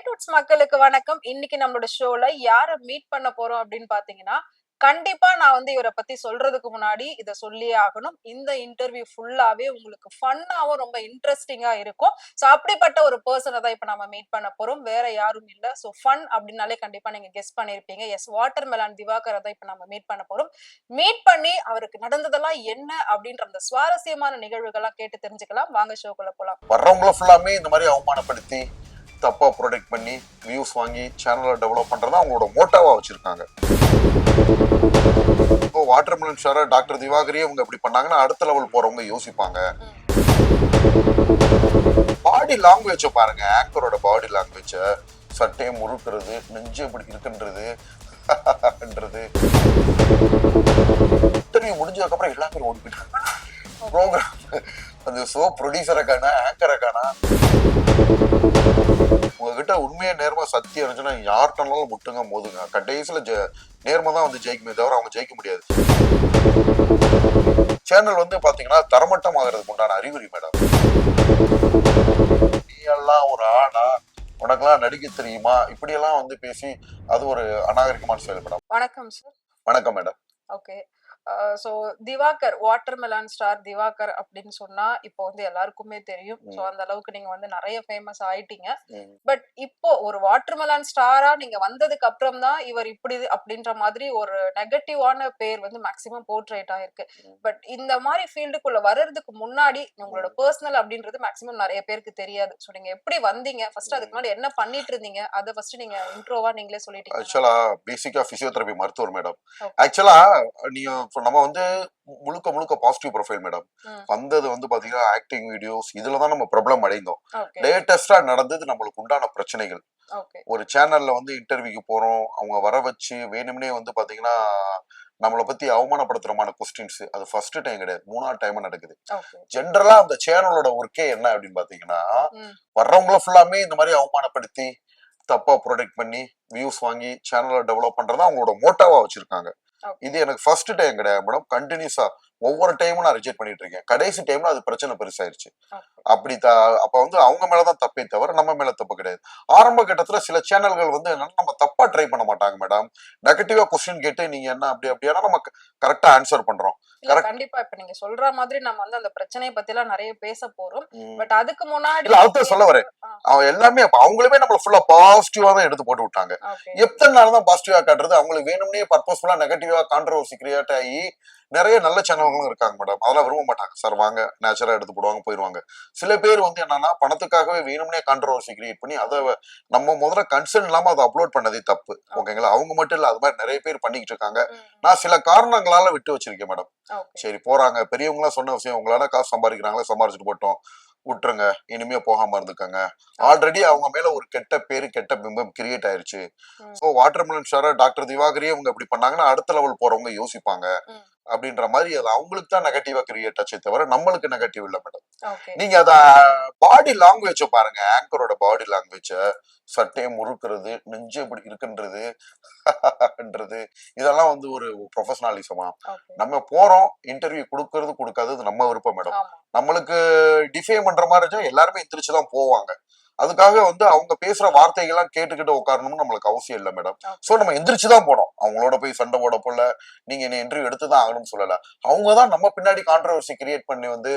ட்ரைடூட்ஸ் மக்களுக்கு வணக்கம். இன்னைக்கு நம்மளோட ஷோல யார மீட் பண்ண போறோம் அப்படின்னு பாத்தீங்கன்னா, கண்டிப்பா நான் வந்து இவர பத்தி சொல்றதுக்கு முன்னாடி இத சொல்லியே ஆகணும். இந்த இன்டர்வியூ ஃபுல்லாவே உங்களுக்கு ஃபன்னாவும் ரொம்ப இன்ட்ரஸ்டிங்கா இருக்கும். சோ அப்படிப்பட்ட ஒரு பெர்சன தான் இப்ப நம்ம மீட் பண்ண போறோம். வேற யாரும் இல்ல. சோ ஃபன் அப்படின்னாலே கண்டிப்பா நீங்க கெஸ் பண்ணிருப்பீங்க. எஸ், வாட்டர்மெலன் திவாகர தான் இப்ப நம்ம மீட் பண்ண போறோம். மீட் பண்ணி அவருக்கு நடந்ததெல்லாம் என்ன அப்படின்ற அந்த சுவாரஸ்யமான நிகழ்வுகளா கேட்டு தெரிஞ்சுக்கலாம். வாங்க ஷோக்குள்ள போலாம். வர்றவங்கள ஃபுல்லாமே இந்த மாதிரி அவமானப்படுத்தி தப்பா ப்ரொடெக்ட் பண்ணி வியூஸ் வாங்கி சேனலை டெவலப் பண்றதா அவங்களோட மோட்டாவா வச்சிருக்காங்க. இப்போ வாட்டர்மெலன் ஷார டாக்டர் திவாகரே அவங்க இப்படி பண்ணாங்கன்னா அடுத்த லெவல் போறவங்க யோசிப்பாங்க. பாடி லாங்குவேஜ பாருங்க, ஆங்கரோட பாடி லாங்குவேஜ சட்டையை முறுக்குறது, நெஞ்சு இப்படி இருக்குன்றது இன்டர்வியூ முடிஞ்சதுக்கு அப்புறம் எல்லா பேரும் ஓடி போயிட்டாங்க. ப்ரோக்ராம் அந்த ஷோ ப்ரொடியூசரை காணா, ஆங்கரை காணா. உங்ககிட்ட உண்மையா நேர்மை சத்தியம் இருந்துச்சுன்னா யார்கிட்டனாலும் முட்டுங்க மோதுங்க. கடைசியில நேர்மை தான் வந்து ஜெயிக்குமே தவிர அவங்க ஜெயிக்க முடியாது. சேனல் வந்து பாத்தீங்கன்னா தரமட்டம் ஆகிறதுக்கு உண்டான அறிகுறி மேடம். நீ எல்லாம் ஒரு ஆணா, உனக்கெல்லாம் நடிக்க தெரியுமா, இப்படி எல்லாம் வந்து பேசி அது ஒரு அநாகரிகமான செயல் மேடம். வணக்கம் சார். வணக்கம் madam. Okay. So Diwakar, watermelon star Diwakar அப்படின்னு சொன்னா இப்போ வந்து எல்லாருக்குமே தெரியும். சோ அந்த அளவுக்கு நீங்க வந்து நிறைய ஃபேமஸ் ஆயிட்டீங்க. பட் இப்போ ஒரு வாட்டர்மெலன் ஸ்டாரா நீங்க வந்ததுக்கு அப்புறம் தான் இவர் இப்படி அப்படின்ற மாதிரி ஒரு நெகட்டிவான பேர் வந்து மேக்சிமம் போர்ட்ரேட் ஆயிருக்கு. பட் இந்த மாதிரி ஃபீல்டுக்குள்ள வர்றதுக்கு முன்னாடி உங்களோட பர்சனல் அப்படின்றது மேக்சிமம் நிறைய பேருக்கு தெரியாது. சோ நீங்க எப்படி வந்தீங்க, ஃபர்ஸ்ட் அதுக்கு முன்னாடி என்ன பண்ணிட்டு இருந்தீங்க, அதை ஃபர்ஸ்ட் நீங்க இன்ட்ரோவா நீங்களே சொல்லிட்டீங்க. ஆக்சுவலா பேசிக்கா பிசியோதெரபி மருத்துவர் மேடம். ஆக்சுவலா நீங்க நம்ம வந்து முழுக்க முழுக்க பாசிட்டிவ் ப்ரொஃபைல் மேடம். வந்தது வந்து பாத்தீங்கன்னா ஆக்டிங் வீடியோஸ், இதுலதான் நம்ம பிரபலம் அடைந்தோம். லேட்டஸ்டா நடந்தது நம்மளுக்கு உண்டான பிரச்சனைகள். ஒரு சேனல்ல வந்து இன்டர்வியூக்கு போறோம், அவங்க வர வச்சு வேணும்னே வந்து பாத்தீங்கன்னா நம்மளை பத்தி அவமானப்படுத்துறமான கொஸ்டின்ஸ், அது ஃபர்ஸ்ட் டைம் கிடையாது, 3ஆவது டைம் நடக்குது. ஜென்ரலா அந்த சேனலோட ஒர்க்கே என்ன அப்படின்னு பாத்தீங்கன்னா, வர்றவங்கள ஃபுல்லாமே இந்த மாதிரி அவமானப்படுத்தி தப்பா ப்ரொடெக்ட் பண்ணி வியூஸ் வாங்கி சேனலை டெவலப் பண்றதா அவங்களோட மோட்டாவா வச்சிருக்காங்க. இது எனக்கு ஃபர்ஸ்ட் டைம் கிடையாது மேடம். கண்டினியூஸா ஒவ்வொரு டைமும் நான் ரிஜெக்ட் பண்ணிட்டு இருக்கேன். கடைசி டைம்ல அது பிரச்சனை பெருசாயிருச்சு. அப்ப வந்து அவங்க மேலதான் தப்பே தவிர நம்ம மேல தப்பு கிடையாது. ஆரம்ப கட்டத்துல சில சேனல்கள் வந்து என்னன்னா நம்ம தப்பா ட்ரை பண்ண மாட்டாங்க மேடம். நெகட்டிவா கொஸ்டின் கேட்டு நீங்க என்ன அப்படின்னா நம்ம கரெக்டா ஆன்சர் பண்றோம். கண்டிப்பா இப்ப நீங்க சொல்ற மாதிரி நம்ம வந்து அந்த பிரச்சனையை பத்தி எல்லாம் நிறைய பேச போறோம். பட் அதுக்கு முன்னாடி இல்ல அதுதான் சொல்ல வரேன். அவன் எல்லாமே அவங்களுமே நம்மள ஃபுல்லா பாசிட்டிவா தான் எடுத்து போட்டு விட்டாங்க. எத்தனை நாள் தான் பாசிட்டிவா காட்டுறது? அவங்களுக்கு வேணும்னே பர்பஸ்ஃபுல்லா நெகட்டிவா கான்ட்ரோவர்சி கிரியேட் ஆகி நிறைய நல்ல சேனல்களும் இருக்காங்க மேடம். அதெல்லாம் விரும்ப மாட்டாங்க. சார் வாங்க நேச்சுரலா எடுத்து போடுவாங்க, போயிருவாங்க. சில பேர் வந்து என்னன்னா பணத்துக்காகவே வேணும்னே கான்ட்ரோவர்சி கிரியேட் பண்ணி அதை நம்ம முதல்ல கன்சர்ன் இல்லாம அதை அப்லோட் பண்ணதே தப்பு. ஓகேங்களா? அவங்க மட்டும் இல்ல, அது மாதிரி நிறைய பேர் பண்ணிக்கிட்டு இருக்காங்க. நான் சில காரணங்களால விட்டு வச்சிருக்கேன் மேடம். சரி போறாங்க, பெரியவங்க எல்லாம் சொன்ன விஷயம், உங்களால காசு சம்பாதிக்கிறாங்களே, சம்பாதிச்சுட்டு போட்டோம், விட்டுருங்க, இனிமே போகாம இருந்துக்கங்க. ஆல்ரெடி அவங்க மேல ஒரு கெட்ட பேரு, கெட்ட பிம்பம் கிரியேட் ஆயிருச்சு. சோ வாட்டர்மெலன் ஷார டாக்டர் திவாகரே அவங்க இப்படி பண்ணாங்கன்னா அடுத்த லெவல் போறவங்க யோசிப்பாங்க அப்படின்ற மாதிரி அது அவங்களுக்கு தான் நெகட்டிவா கிரியேட் ஆச்சே தவிர நம்மளுக்கு நெகட்டிவ் இல்ல மேடம். நீங்க அத பாடி லாங்குவேஜ பாருங்க, ஆங்கரோட பாடி லாங்குவேஜ சட்டையை முறுக்குறது, நெஞ்சு இப்படி இருக்குன்றது இதெல்லாம் வந்து ஒரு ப்ரொஃபஷனலிசமா? நம்ம போறோம், இன்டர்வியூ கொடுக்காதது நம்ம விருப்பம் மேடம். நம்மளுக்கு டிஃபேம் பண்ற மாதிரி இருந்தா எல்லாருமே எந்திரிச்சுதான் போவாங்க. அதுக்காக வந்து அவங்க பேசுற வார்த்தைகள்லாம் கேட்டுக்கிட்டு உட்காரணும்னு நம்மளுக்கு அவசியம் இல்லை மேடம். சோ நம்ம எந்திரிச்சுதான் போனோம். அவங்களோட போய் சண்டை போட போல, நீங்க என்ன இன்டர்வியூ எடுத்துதான் ஆகணும்னு சொல்லல. அவங்கதான் நம்ம பின்னாடி கான்ட்ரவர்சி கிரியேட் பண்ணி வந்து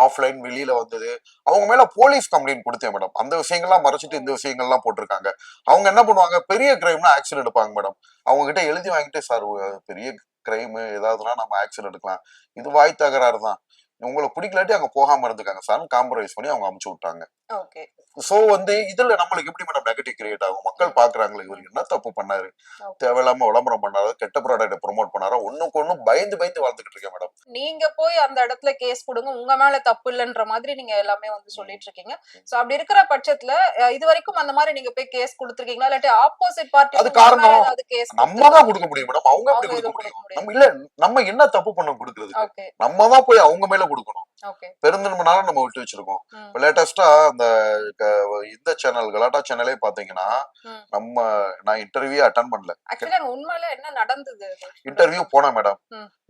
ஆஃப்லைன் வெளியில வந்தது. அவங்க மேல போலீஸ் கம்ப்ளைண்ட் கொடுத்தேன் மேடம். அந்த விஷயங்கள்லாம் மறைச்சிட்டு இந்த விஷயங்கள்லாம் போட்டிருக்காங்க. அவங்க என்ன பண்ணுவாங்க, பெரிய கிரைம்னா ஆக்ஷன் எடுப்பாங்க மேடம். அவங்க கிட்ட எழுதி வாங்கிட்டு, சார் பெரிய கிரைம் ஏதாவதுனா நம்ம ஆக்ஷன் எடுக்கலாம், இது வாய் தகராறு தான், உங்களை பிடிக்கலாட்டி அங்க போகாம இருந்துக்காங்க சார், காம்ப்ரமைஸ் பண்ணி அவங்க அமுச்சு விட்டாங்க. சோ வந்து இதுல நம்மளுக்கு எப்படி மேடம் நெகட்டிவ் கிரியேட் ஆகும்? மக்கள் பாக்குறாங்களே, இவர் என்ன தப்பு பண்ணாரு, தேவையில்லாம விளம்பரம் பண்ணாரு, கெட்ட ப்ராடக்ட் ப்ரொமோட் பண்ணாரா, ஒண்ணுக்கு ஒண்ணு பயந்து வளர்ந்துகிட்டு இருக்கேன் மேடம். நீங்க போய் அந்த இடத்துல கேஸ் கொடுங்க, உங்க மேல தப்பு இல்லைன்ற மாதிரி நீங்க எல்லாமே வந்து சொல்லிட்டு இருக்கீங்க. சோ அப்படி இருக்கிற பட்சத்துல இது வரைக்கும் அந்த மாதிரி நீங்க போய் கேஸ் கொடுத்துருக்கீங்களா, இல்லாட்டி ஆப்போசிட் பார்ட்டி? அது காரணம் நம்ம தான் கொடுக்க முடியும் மேடம். அவங்க எப்படி கொடுக்க முடியும்? நம்ம இல்ல, நம்ம என்ன தப்பு பண்ண கொடுக்கறது? நம்ம தான் போய் அவங்க மேல கொடுக்கணும். பெருந்தன்மைனால நம்ம விட்டு வச்சிருக்கோம். லேட்டஸ்டா அந்த இந்த சேனல் கலாட்டா சேனலே பாத்தீங்கன்னா நான் இன்டர்வியூ அட்டெண்ட் பண்ணல. உண்மையில என்ன நடந்தது? இன்டர்வியூ போனேன் மேடம்.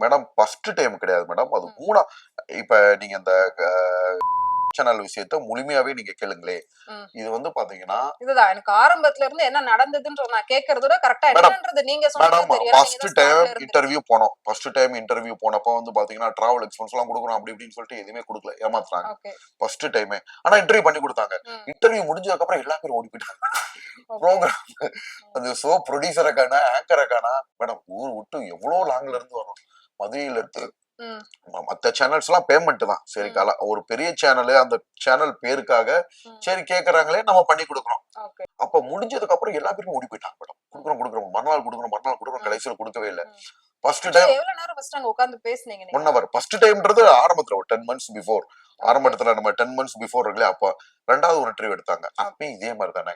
மேடம் ஃபர்ஸ்ட் டைம் கிடையாது மேடம், அது இப்ப நீங்க இந்த சேனல் விஷயத்த முழுமையாவே நீங்க கேளுங்களே. இது வந்து பாத்தீங்கன்னா இதுதான் எனக்கு ஆரம்பத்துல இருந்து என்ன நடந்ததுன்னு நான் கேக்குறதோட கரெக்டா என்னன்றது நீங்க மேடம் சொன்னது தெரியும். ஃபர்ஸ்ட் டைம் இன்டர்வியூ போனோம். ஃபர்ஸ்ட் டைம் இன்டர்வியூ போனப்ப வந்து பாத்தீங்கன்னா டிராவல் எக்ஸ்பென்ஸ் எல்லாம் கொடுக்கணும் அப்படி இப்படின்னு சொல்லிட்டு எதுவுமே கொடுக்கல, ஏமாத்துறாங்க ஃபர்ஸ்ட் டைமே. ஆனா இன்டர்வியூ பண்ணி கொடுத்தாங்க. இன்டர்வியூ முடிஞ்சதுக்கு அப்புறம் எல்லா பேரும் ஓடி போயிட்டாங்க. ப்ரோக்ராம் அந்த ஷோ ப்ரொடியூசருக்கான ஆங்கருக்கான மேடம் ஊர் விட்டு எவ்வளவு லாங்ல இருந்து வரும், மதுரையில இருந்து. மத்த சேனல்ஸ் எல்லாம் பேமெண்ட் தான், சரி கால ஒரு பெரிய சேனல் அந்த சேனல் பேருக்காக சரி கேக்குறாங்களே நம்ம பண்ணி கொடுக்குறோம். அப்ப முடிஞ்சதுக்கு அப்புறம் எல்லா பேரும் ஓடி போயிட்டாங்க மேடம். குடுக்குறோம் மறுநாள் குடுக்குறோம் கடைசியில கொடுக்கவே இல்லை. ஃபர்ஸ்ட் டைம் எவ்வளவு நேரம் ஃபர்ஸ்ட் அங்க உட்கார்ந்து பேசுனீங்க? 1 hour. ஃபர்ஸ்ட் டைம்ன்றது ஆரம்பத்துல ஒரு 10 months பிஃபோர், ஆரம்பத்துல நம்ம 10 months பிஃபோர் இருக்குல்ல, அப்ப ரெண்டாவது ஒரு இன்டர்வியூ எடுத்தாங்க. அப்பயும் இதே மாதிரி தான்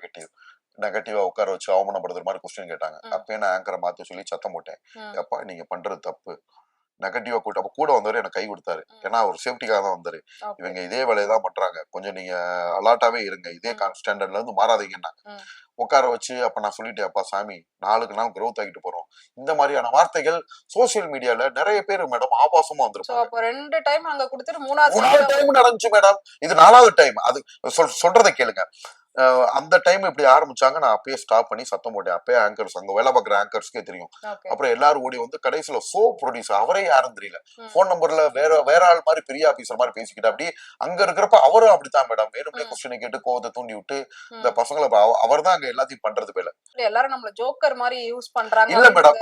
நெகட்டிவா உட்கார வச்சு அவமானப்படுத்துற மாதிரி கொஸ்டின் கேட்டாங்க. அப்பயே நான் ஆங்கரை மாத்த சொல்லி சத்தம் போட்டேன், அப்பா நீங்க பண்றது தப்பு. நெகட்டிவா கூட்ட அப்ப கூட வந்தவரு எனக்கு கை கொடுத்தாரு. ஏன்னா ஒரு சேஃப்டிக்காக தான் வந்தாரு. இவங்க இதே வேலையை தான் பண்றாங்க, கொஞ்சம் நீங்க அலர்ட்டாவே இருங்க, இதே ஸ்டாண்டர்ட்ல இருந்து மாறாதீங்கன்னாங்க. உட்கார வச்சு அப்ப நான் சொல்லிட்டேன், அப்பா சாமி நாளுக்கு நாள் growth ஆகிட்டு போறோம். இந்த மாதிரியான வார்த்தைகள் சோசியல் மீடியால நிறைய பேர் மேடம் ஆபாசமா வந்திருப்பாங்க. அப்ப 2 டைம் அங்க கொடுத்துட்டு 3வது டைம் நடந்துச்சு மேடம். இது 4வது டைம். அது சொல்றதை கேளுங்க. அந்த டைம் இப்படி ஆரம்பிச்சாங்க, நான் அப்பயே ஸ்டாப் பண்ணி சத்தம் போட்டேன். அப்பயே ஆங்கர்ஸ் அங்க வேலை பார்க்குற ஆங்கர்ஸ்க்கே தெரியும். அப்புறம் எல்லாரும் ஓடி வந்து கடைசியில ஷோ ப்ரொடியூசர் அவரே யாரும் தெரியல, போன் நம்பர்ல வேற ஆள் மாதிரி பெரிய ஆபீசர் மாதிரி பேசிக்கிட்டு அப்படி அங்க இருக்கிறப்ப அவரும் அப்படித்தான் மேடம் வேணும்னே கொஸ்டினை கேட்டு கோவத்தை தூண்டி விட்டு இந்த பசங்களை அவர் தான் அங்க எல்லாத்தையும் பண்றது பேல. எல்லாரும் நம்மள ஜோக்கர் மாதிரி யூஸ் பண்றாங்க. இல்ல மேடம்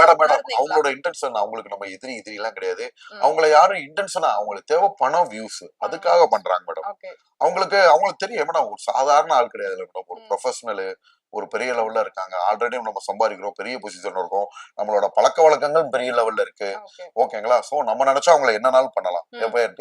அவங்களோட இன்டென்ஷன், அவங்களுக்கு நம்ம எதிரி எல்லாம் கிடையாது. அவங்களை யாரும் இன்டென்ஷனா அவங்களுக்கு தேவை பணம் வியூஸ், அதுக்காக பண்றாங்க மேடம். அவங்களுக்கு தெரியும் மேடம், ஒரு சாதாரண ஆள் கிடையாது மேடம், ஒரு ப்ரொஃபஷனல் ஒரு பெரிய லெவல்ல இருக்காங்க. ஆல்ரெடி நம்ம சம்பாதிக்கிறோம், பெரிய பொசிஷன் இருக்கோம், நம்மளோட பழக்க வழக்கங்கள் பெரிய லெவல்ல இருக்கு. ஓகேங்களா? சோ நம்ம நினைச்சா அவங்களை என்னனாலும் பண்ணலாம்.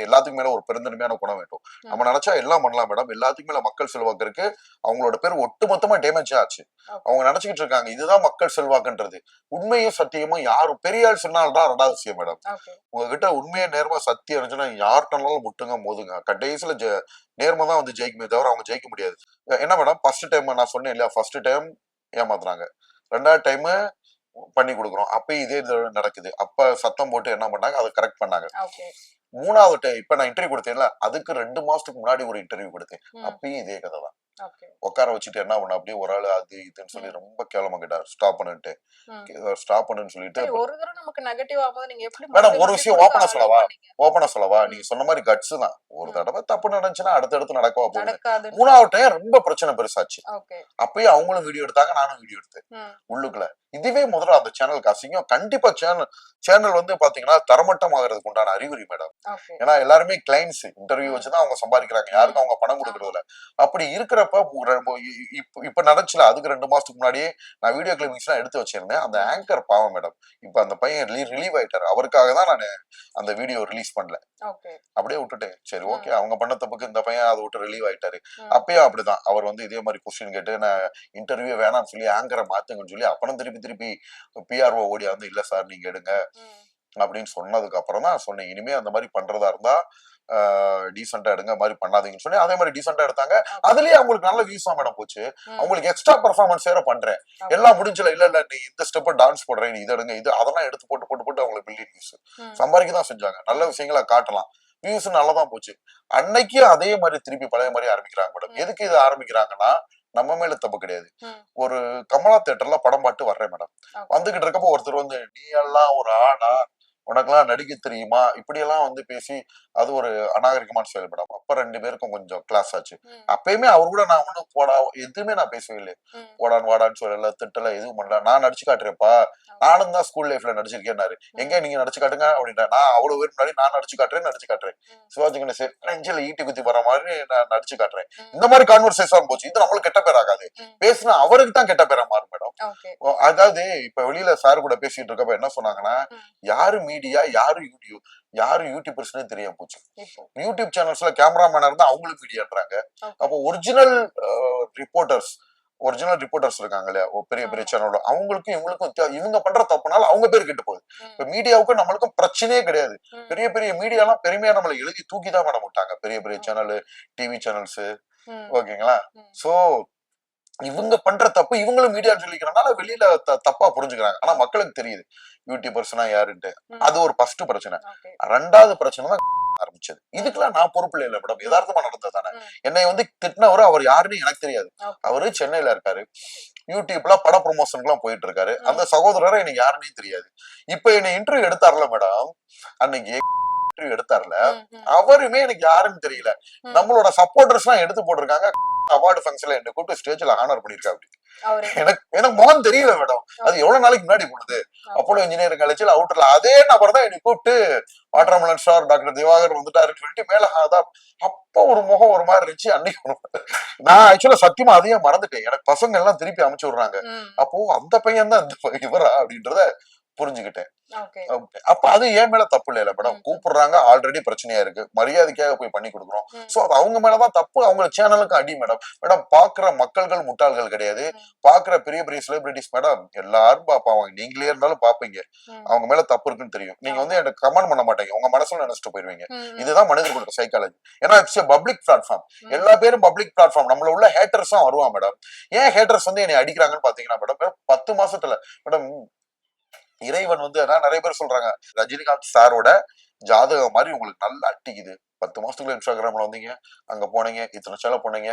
எல்லாத்துக்கும் மேல ஒரு பெருந்தன்மையான குணம் வேண்டும். நம்ம நினைச்சா எல்லாம் பண்ணலாம் மேடம். எல்லாத்துக்கும் மேல மக்கள் செல்வாக்கு இருக்கு. அவங்களோட பேர் ஒட்டுமொத்தமா டேமேஜ் ஆச்சு. அவங்க நினைச்சுக்கிட்டு இருக்காங்க இதுதான் மக்கள் செல்வாக்குன்றது. உண்மையும் சத்தியமும் யாரும் பெரிய ஆள் சொன்னால்தான் 2வது விஷயம் மேடம். உங்ககிட்ட உண்மையை நேர்மை சத்தியம் இருந்துச்சுன்னா யார்கிட்டனாலும் முட்டுங்க மோதுங்க, கடைசியில நேர்மை தான் வந்து ஜெயிக்குமே தவிர அவங்க ஜெயிக்க முடியாது. என்ன மேடம் ஃபர்ஸ்ட் டைம் நான் சொன்னேன் இல்லையா, ஃபர்ஸ்ட் டைம் ஏமாத்துறாங்க, 2வது டைம் பண்ணி கொடுக்குறோம், அப்பயும் இதே நடக்குது. அப்ப சத்தம் போட்டு என்ன பண்ணாங்க, அதை கரெக்ட் பண்ணாங்க. 3வது டைம் இப்ப நான் இன்டர்வியூ கொடுத்தேன்ல, அதுக்கு 2 மாசத்துக்கு முன்னாடி ஒரு இன்டர்வியூ கொடுத்தேன். அப்பயும் இதே கதை தான். உட்கார வச்சுட்டு என்ன பண்ண அப்படியே ஒரு ஆளு அது இதுன்னு சொல்லி ரொம்ப கேவலமா கேட்டாரு. ஸ்டாப் பண்ணிட்டு ஸ்டாப் பண்ணுன்னு சொல்லிட்டு ஒரு தடவை நமக்கு நெகட்டிவ் ஆகும்போது நீங்க எப்படி மேடம் ஒரு விஷயம் ஓபனா சொல்லவா நீங்க சொன்ன மாதிரி கட்ஸ் தான். ஒரு தடவை தப்பு நடந்துச்சுன்னா அடுத்தடுத்து நடக்கவா போகுது. 3வது டைம் ரொம்ப பிரச்சனை பெருசாச்சு. அப்பயே அவங்களும் வீடியோ எடுத்தாங்க, நானும் வீடியோ எடுத்தேன் உள்ளுக்குள்ள. இதுவே முதல்ல அந்த சேனலுக்கு அசிங்கம். கண்டிப்பா சேனல் வந்து பாத்தீங்கன்னா தரமட்டம் ஆகிறதுக்கு உண்டான அறிகுறி மேடம். ஏன்னா எல்லாருமே கிளைண்ட்ஸ் இன்டர்வியூ வச்சுதான் அவங்க சம்பாதிக்கிறாங்க, யாருக்கும் அவங்க பணம் கொடுக்கறது இல்ல. அப்படி இருக்கிறப்ப இப்ப நடந்துச்சுல, அதுக்கு 2 மாசத்துக்கு முன்னாடியே நான் வீடியோ கிளிப்பிங்ஸ் எல்லாம் எடுத்து வச்சிருந்தேன். அந்த ஆங்கர் பாவம் மேடம், இப்ப அந்த பையன் ரிலீவ் ஆயிட்டாரு. அவருக்காக தான் நான் அந்த வீடியோ ரிலீஸ் பண்ணல, அப்படியே விட்டுட்டேன். சரி ஓகே, அவங்க பண்ண தப்புக்கு இந்த பையன் அதை விட்டு ரிலீவ் ஆயிட்டாரு. அப்பயும் அப்படிதான் அவர் வந்து இதே மாதிரி கொஸ்டின் கேட்டு நான் இன்டர்வியூ வேணாம்னு சொல்லி ஆங்கரை மாத்துங்கன்னு சொல்லி அப்புறம் திருப்பி பிஆர்ஓ ஓடியா வந்து இல்ல சார் நீங்க எடுங்க அப்படின்னு சொன்னதுக்கு அப்புறம் தான் சொன்னேன், இனிமே அந்த மாதிரி பண்றதா இருந்தா டீசெண்டா எடுங்க, மாதிரி பண்ணாதீங்கன்னு சொல்லி அதே மாதிரி டீசெண்டா எடுத்தாங்க. அதுலயே அவங்களுக்கு நல்ல வியூஸ் மேடம் போச்சு. அவங்களுக்கு எக்ஸ்ட்ரா பெர்ஃபார்மன்ஸ் வேற பண்றேன், எல்லாம் முடிஞ்சல. இல்ல நீ இந்த ஸ்டெப் டான்ஸ் போடுறேன், நீ இதை எடுங்க, இது அதெல்லாம் எடுத்து போட்டு அவங்களுக்கு பில்லியன் வியூஸ் சம்பாதிக்க தான் செஞ்சாங்க. நல்ல விஷயங்களை காட்டலாம், வியூஸ் நல்லதான் போச்சு. அன்னைக்கு அதே மாதிரி திருப்பி பழைய மாதிரி ஆரம்பிக்கிறாங்க மேடம். எதுக்கு இது ஆரம்பிக்கிறாங்கன்னா நம்ம மேல தப்பு கிடையாது. ஒரு கமலா தியேட்டர்ல படம் பாட்டு வர்றேன் மேடம், வந்துகிட்டு இருக்கப்போ ஒருத்தர் வந்து நீ எல்லாம் ஒரு ஆடா, உனக்கெல்லாம் நடிக்க தெரியுமா, இப்படி எல்லாம் வந்து பேசி அது ஒரு அநாகரிகமான செயல் மேடம். அப்ப 2 பேருக்கும் கொஞ்சம் கிளாஸ் ஆச்சு. அப்பயுமே அவர் கூட நான் ஒண்ணும் போடா எதுவுமே நான் பேசவே இல்லை, போடான்னு வாடான்னு சொல்லல, திட்டல, எதுவும் பண்ணல. நான் நடிச்சு காட்டுறேன்ப்பா, நானும் தான் ஸ்கூல் லைஃப்ல நடிச்சிருக்கேன்னாரு. எங்க நீங்க நடிச்சு காட்டுங்க அப்படின்னா, நான் அவ்வளவு பேர் முன்னாடி நான் நடிச்சு காட்டுறேன். சிவாஜி கணேசன் நெஞ்சில ஈட்டி குத்தி வர மாதிரி நான் நடிச்சு காட்டுறேன். இந்த மாதிரி கான்வர்சேஷன் போச்சு. இது நம்மளுக்கு கெட்ட பேர் ஆகாது, பேசுனா அவருக்கு தான் கெட்ட பேரா மாறும் மேடம். அதாவது இப்ப வெளியில சார் கூட பேசிட்டு இருக்கப்ப என்ன சொன்னாங்கன்னா, யாரு மீடியா யாரு யூடியூபர்ஸ்னே தெரியாம போச்சு. யூடியூப் சேனல்ஸ்ல கேமராமேனா இருந்தா அவங்களும் மீடியான்றாங்க. அப்போ ஒரிஜினல் ரிப்போர்ட்டர்ஸ் இருக்காங்க இல்லையா, பெரிய சேனலோட, அவங்களுக்கும் இவங்களுக்கும் இவங்க பண்ற தப்புனால அவங்க பேர் கெட்டு போகுது. இப்ப மீடியாவுக்கும் நம்மளுக்கும் பிரச்சனையே கிடையாது. பெரிய மீடியா எல்லாம் பெருமையா நம்மளை எழுதி தூக்கிதான் மேடம் விட்டாங்க, பெரிய சேனல், டிவி சேனல்ஸ். ஓகேங்களா? சோ இவங்க பண்ற தப்பு இவங்களும் மீடியா சொல்லிக்கிறனால வெளியில தப்பா புரிஞ்சுக்கிறாங்க. ஆனா மக்களுக்கு தெரியுது யூடியூபர்ஸ்னா யாருன்ட்டு. அது ஒரு ஃபர்ஸ்ட் பிரச்சனை. 2வது பிரச்சனை தான் ஆரம்பிச்சது. இதுக்கெல்லாம் நான் பொறுப்பு இல்ல மேடம், யதார்த்தமா நடந்தது தானே. என்னை வந்து திட்டினவரு அவர் யாருன்னு எனக்கு தெரியாது. அவரு சென்னையில இருக்காரு, யூடியூப்ல பட ப்ரொமோஷனுக்கு எல்லாம் போயிட்டு இருக்காரு. அந்த சகோதரரை எனக்கு யாருன்னே தெரியாது. இப்ப என்னை இன்டர்வியூ எடுத்தார்ல மேடம், அன்னைக்கு இன்டர்வியூ எடுத்தார்ல, அவருமே எனக்கு யாருன்னு தெரியல. நம்மளோட சப்போர்டர்ஸ் எல்லாம் எடுத்து போட்டிருக்காங்க. அவார்டு ஃபங்க்ஷன்ல என்ன கூப்பிட்டு ஸ்டேஜ்ல ஹானர் பண்ணிருக்கா. அப்படி எனக்கு முகம் தெரியல மேடம். அது எவ்வளவு நாளைக்கு முன்னாடி போனது. அப்போலோ இன்ஜினியரிங் காலேஜ்ல அவுட்டர்ல அதே நபர் தான் என்னை கூப்பிட்டு வாட்டர்மெலன் ஸ்டார் டாக்டர் திவாகர் வந்துட்டாருன்னு சொல்லிட்டு மேல அப்ப ஒரு முகம் ஒரு மாதிரி இருந்துச்சு. அன்னைக்கு நான் ஆக்சுவலா சத்தியமா அதையும் மறந்துட்டேன். எனக்கு பசங்க எல்லாம் திருப்பி அமைச்சு விடுறாங்க. அப்போ அந்த பையன் தான் இவரா அப்படின்றத புரிஞ்சுக்கிட்டேன். அப்ப அது ஏன் மேல தப்பு இல்ல மேடம். கூப்பிடுறாங்க, ஆல்ரெடி பிரச்சனையா இருக்கு, மரியாதைக்காக போய் பண்ணி கொடுக்குறோம். சோ அது அவங்க மேலதான் தப்பு, அவங்க சேனலுக்கு அடி மேடம். மேடம் பாக்குற மக்கள்கள் முட்டாள்கள் கிடையாது. பாக்குற பெரிய பெரிய செலிபிரிட்டிஸ் மேடம் எல்லாரும் பாப்பாங்க, நீங்களே இருந்தாலும் பாப்பீங்க. அவங்க மேல தப்பு இருக்குன்னு தெரியும். நீங்க வந்து எனக்கு கமெண்ட் பண்ண மாட்டீங்க, உங்க மனசுல நினைச்சிட்டு போயிருவீங்க. இதுதான் மனிதர் கொடுத்த சைக்காலஜி. ஏன்னா இட்ஸ் எ பப்ளிக் பிளாட்ஃபார்ம். எல்லா பேரும் பப்ளிக் பிளாட்ஃபார்ம். நம்மள உள்ள ஹேட்டர்ஸும் வருவான் மேடம். ஏன் ஹேட்டர்ஸ் வந்து என்னை அடிக்கிறாங்கன்னு பாத்தீங்கன்னா மேடம், 10 மாசத்துல மேடம் இறைவன் வந்து நிறைய பேர் சொல்றாங்க, ரஜினிகாந்த் சாரோட ஜாதகம் மாதிரி உங்களுக்கு நல்லா அட்டிக்குது. 10 மாசத்துக்குள்ள இன்ஸ்டாகிராம்ல வந்தீங்க, அங்க போனீங்க, இத்தனை சேலை போனீங்க.